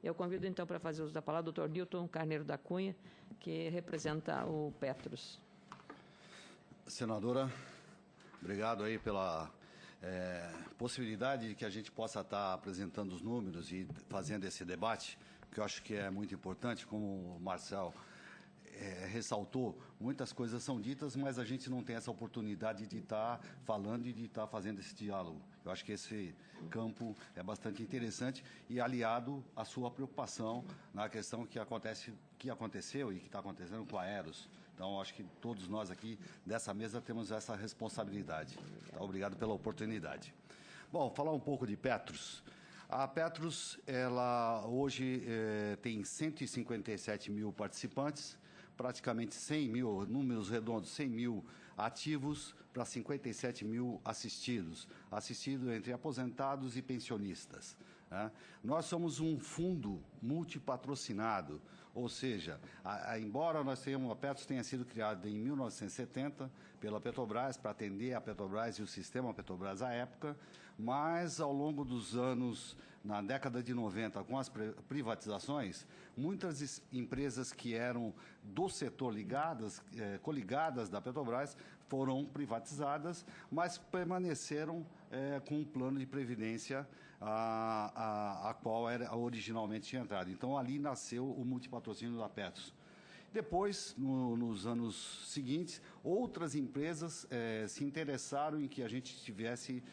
Eu convido, então, para fazer uso da palavra, o doutor Nilton Carneiro da Cunha, que representa o Petros. Senadora, obrigado aí pela possibilidade de que a gente possa estar apresentando os números e fazendo esse debate, que eu acho que é muito importante, como o Marcel ressaltou, muitas coisas são ditas, mas a gente não tem essa oportunidade de estar falando e de estar fazendo esse diálogo. Eu acho que esse campo é bastante interessante e aliado à sua preocupação na questão que aconteceu e que está acontecendo com a Aeros. Então, acho que todos nós aqui dessa mesa temos essa responsabilidade. Tá? Obrigado pela oportunidade. Bom, falar um pouco de Petros. A Petros, ela hoje tem 157 mil participantes, praticamente 100 mil, números redondos, 100 mil ativos para 57 mil assistidos entre aposentados e pensionistas. Né? Nós somos um fundo multipatrocinado, ou seja, embora a Petros tenha sido criada em 1970 pela Petrobras, para atender a Petrobras e o sistema Petrobras à época, mas ao longo dos anos, na década de 90, com as privatizações, muitas empresas que eram do setor coligadas da Petrobras foram privatizadas, mas permaneceram com um plano de previdência a qual originalmente tinha entrado. Então, ali nasceu o multipatrocínio da Petros. Depois, nos anos seguintes, outras empresas se interessaram em que a gente tivesse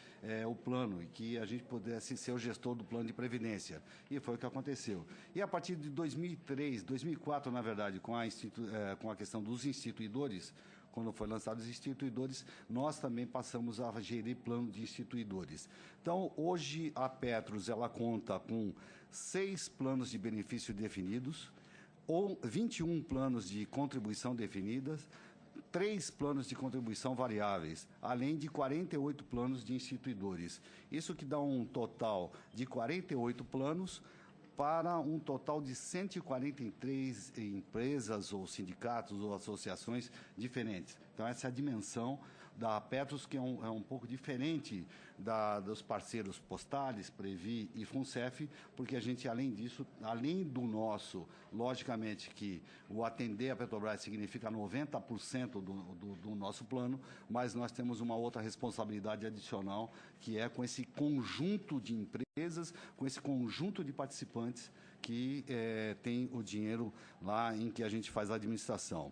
o plano e que a gente pudesse ser o gestor do plano de previdência. E foi o que aconteceu. E a partir de 2003, 2004, na verdade, com a questão dos instituidores, quando foi lançado os instituidores, nós também passamos a gerir plano de instituidores. Então, hoje, a Petros ela conta com 6 planos de benefício definidos, ou 21 planos de contribuição definidas, 3 planos de contribuição variáveis, além de 48 planos de instituidores. Isso que dá um total de 48 planos para um total de 143 empresas ou sindicatos ou associações diferentes. Então, essa é a dimensão da Petros, que é um pouco diferente dos parceiros Postales, Previ e Funcef, porque a gente, além disso, além do nosso, logicamente que o atender a Petrobras significa 90% do nosso plano, mas nós temos uma outra responsabilidade adicional, que é com esse conjunto de empresas, com esse conjunto de participantes que tem o dinheiro lá em que a gente faz a administração.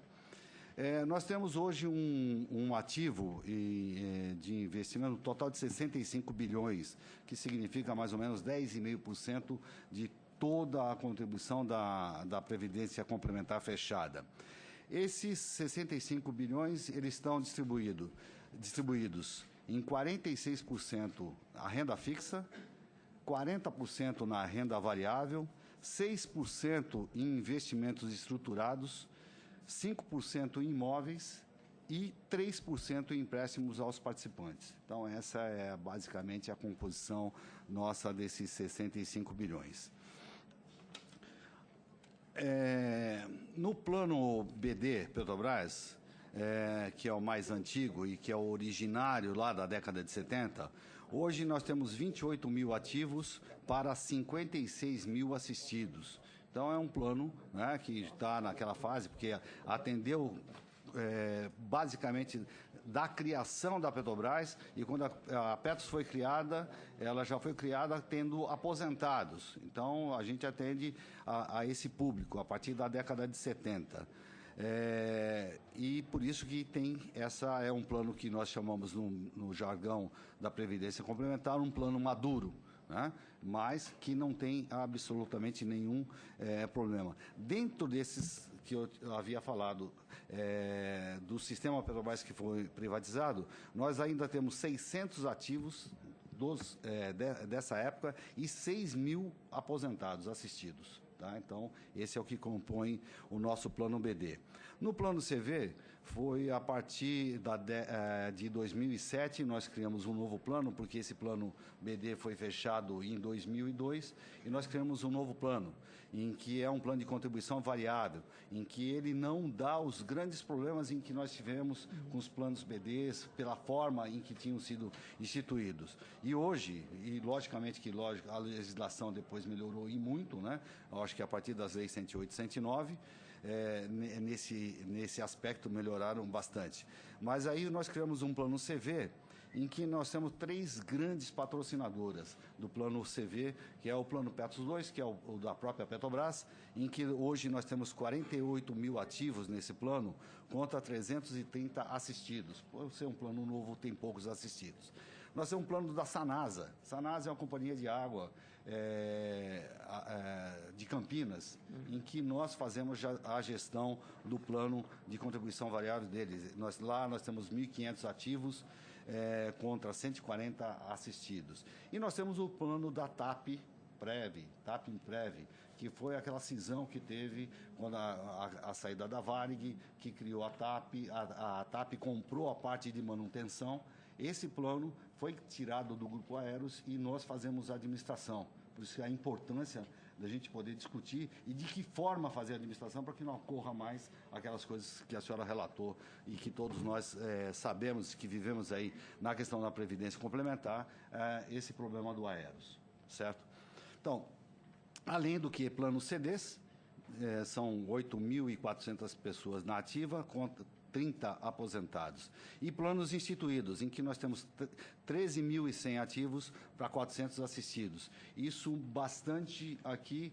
Nós temos hoje um ativo de investimento total de 65 bilhões, que significa mais ou menos 10,5% de toda a contribuição da Previdência Complementar fechada. Esses 65 bilhões eles estão distribuídos em 46% a renda fixa, 40% na renda variável, 6% em investimentos estruturados, 5% em imóveis e 3% em empréstimos aos participantes. Então, essa é basicamente a composição nossa desses 65 bilhões. No plano BD Petrobras, que é o mais antigo e que é o originário lá da década de 70, hoje nós temos 28 mil ativos para 56 mil assistidos. Então, é um plano, né, que está naquela fase, porque atendeu basicamente da criação da Petrobras, e quando a Petros foi criada, ela já foi criada tendo aposentados. Então, a gente atende a esse público a partir da década de 70. E por isso que é um plano que nós chamamos no jargão da Previdência Complementar, um plano maduro, né? Mas que não tem absolutamente nenhum problema. Dentro desses que eu havia falado, do sistema Petrobras que foi privatizado, nós ainda temos 600 ativos dessa época e 6 mil aposentados assistidos. Tá? Então, esse é o que compõe o nosso plano BD. No plano CV, foi a partir de 2007, nós criamos um novo plano, porque esse plano BD foi fechado em 2002, e nós criamos um novo plano, em que é um plano de contribuição variável, em que ele não dá os grandes problemas em que nós tivemos com os planos BDs, pela forma em que tinham sido instituídos. E hoje, e logicamente que a legislação depois melhorou e muito, né? Eu acho que a partir das leis 108 e 109, nesse aspecto melhoraram bastante. Mas aí nós criamos um plano CV, em que nós temos 3 grandes patrocinadoras do plano CV, que é o plano Petros 2, que é o da própria Petrobras, em que hoje nós temos 48 mil ativos nesse plano, contra 330 assistidos. Por ser um plano novo, tem poucos assistidos. Nós temos um plano da Sanasa. Sanasa é uma companhia de água de Campinas, em que nós fazemos a gestão do plano de contribuição variável deles. Nós temos 1.500 ativos contra 140 assistidos. E nós temos o plano da TAP Imprev, que foi aquela cisão que teve quando a saída da Varig, que criou a TAP. A TAP comprou a parte de manutenção. Esse plano foi tirado do Grupo Aeros e nós fazemos a administração. Por isso a importância da gente poder discutir e de que forma fazer a administração para que não ocorra mais aquelas coisas que a senhora relatou e que todos nós sabemos que vivemos aí na questão da Previdência Complementar, esse problema do Aeros, certo? Então, além do que planos CDs, são 8.400 pessoas na ativa, contra 30 aposentados. E planos instituídos, em que nós temos 13.100 ativos para 400 assistidos. Isso bastante aqui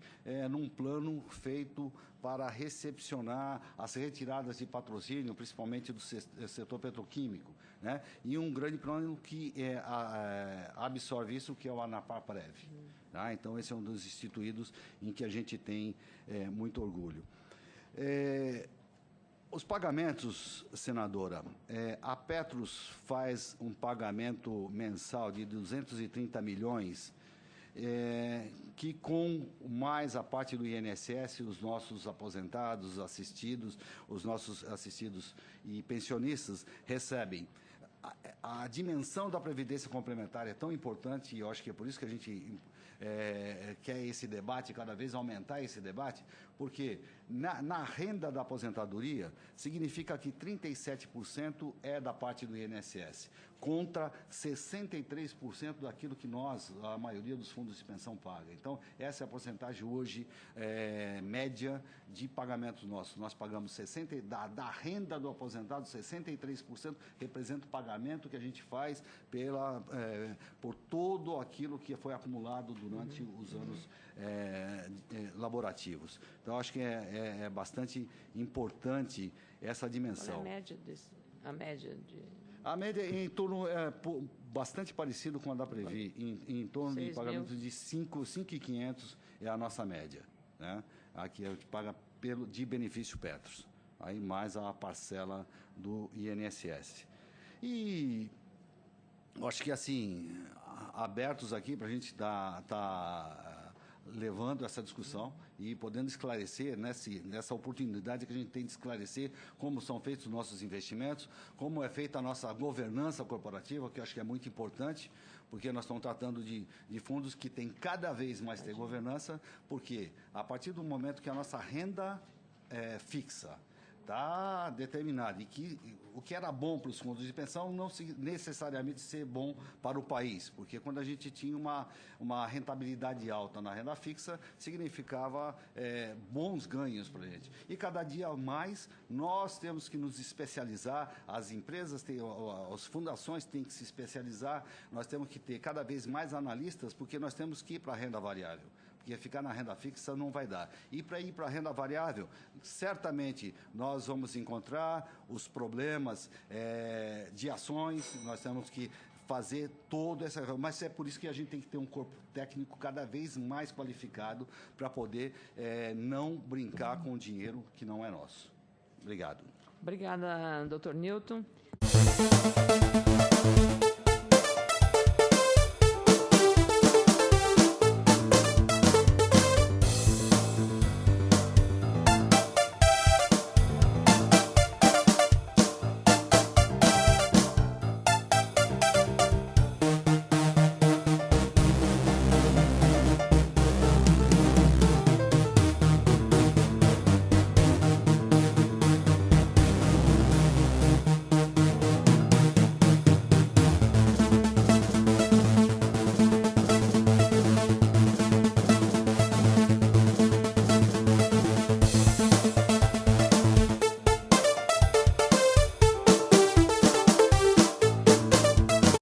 num plano feito para recepcionar as retiradas de patrocínio, principalmente do setor petroquímico, né? E um grande plano que absorve isso, que é o Anaparprev. Tá? Então, esse é um dos instituídos em que a gente tem muito orgulho. Os pagamentos, senadora, a Petros faz um pagamento mensal de 230 milhões, que com mais a parte do INSS, os nossos aposentados, assistidos, os nossos assistidos e pensionistas recebem. A dimensão da Previdência Complementar é tão importante, e eu acho que é por isso que a gente quer esse debate, cada vez aumentar esse debate, porque na renda da aposentadoria, significa que 37% é da parte do INSS, contra 63% daquilo que a maioria dos fundos de pensão paga. Então, essa é a porcentagem hoje média de pagamentos nossos. Nós pagamos da renda do aposentado, 63% representa o pagamento que a gente faz por todo aquilo que foi acumulado durante os anos laborativos. Então, acho que é bastante importante essa dimensão. Qual é a média de... A média é em torno, bastante parecido com a da Previ, em torno de pagamentos de 5.500 é a nossa média, né? Aqui é o que paga de benefício Petros, aí mais a parcela do INSS. E eu acho que, assim, abertos aqui para a gente tá levando essa discussão e podendo esclarecer, nessa oportunidade que a gente tem de esclarecer como são feitos os nossos investimentos, como é feita a nossa governança corporativa, que eu acho que é muito importante, porque nós estamos tratando de fundos que têm cada vez mais ter governança, porque a partir do momento que a nossa renda fixa está determinada e que o que era bom para os fundos de pensão não necessariamente ser bom para o país, porque quando a gente tinha uma rentabilidade alta na renda fixa, significava bons ganhos para a gente. E cada dia mais nós temos que nos especializar, as empresas, as fundações têm que se especializar, nós temos que ter cada vez mais analistas, porque nós temos que ir para a renda variável. Porque ficar na renda fixa não vai dar. E para ir para a renda variável, certamente nós vamos encontrar os problemas de ações, nós temos que fazer todo essa... Mas é por isso que a gente tem que ter um corpo técnico cada vez mais qualificado para poder não brincar com o dinheiro que não é nosso. Obrigado. Obrigada, doutor Newton.